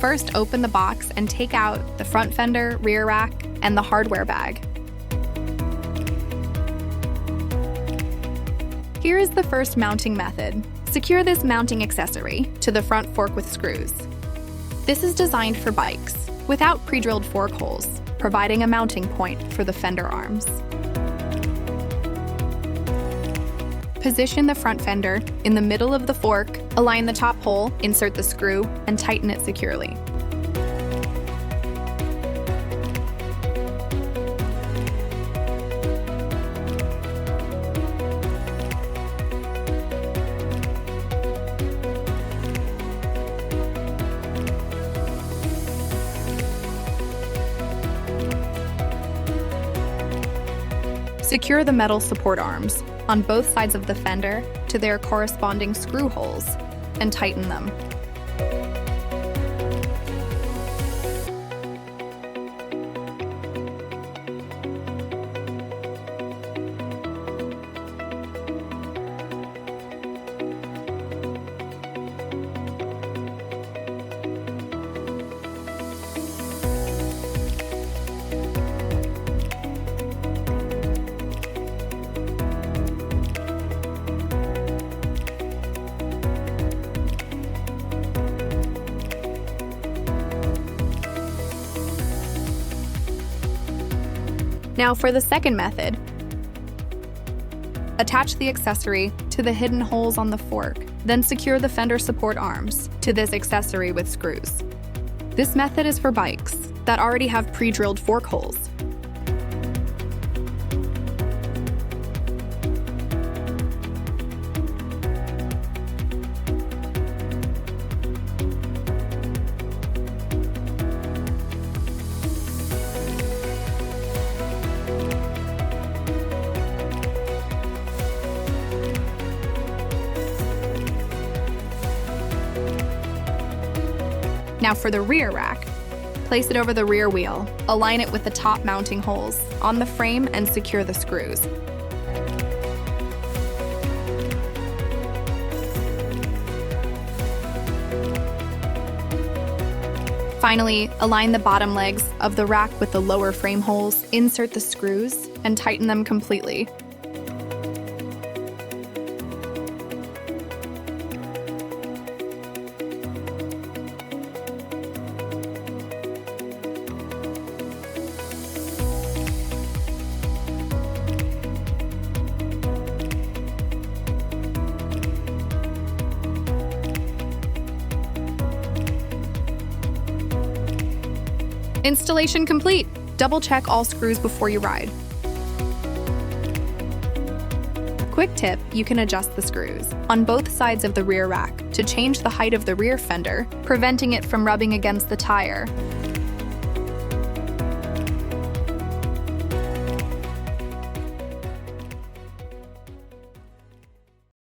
first open the box and take out the front fender, rear rack, and the hardware bag. Here is the first mounting method. Secure this mounting accessory to the front fork with screws. This is designed for bikes, without pre-drilled fork holes, providing a mounting point for the fender arms. Position the front fender in the middle of the fork, align the top hole, insert the screw, and tighten it securely. Secure the metal support arms on both sides of the fender to their corresponding screw holes and tighten them. Now for the second method. Attach the accessory to the hidden holes on the fork, then secure the fender support arms to this accessory with screws. This method is for bikes that already have pre-drilled fork holes. Now for the rear rack. Place it over the rear wheel, align it with the top mounting holes on the frame and secure the screws. Finally, align the bottom legs of the rack with the lower frame holes, insert the screws, and tighten them completely. Installation complete. Double check all screws before you ride. Quick tip, you can adjust the screws on both sides of the rear rack to change the height of the rear fender, preventing it from rubbing against the tire.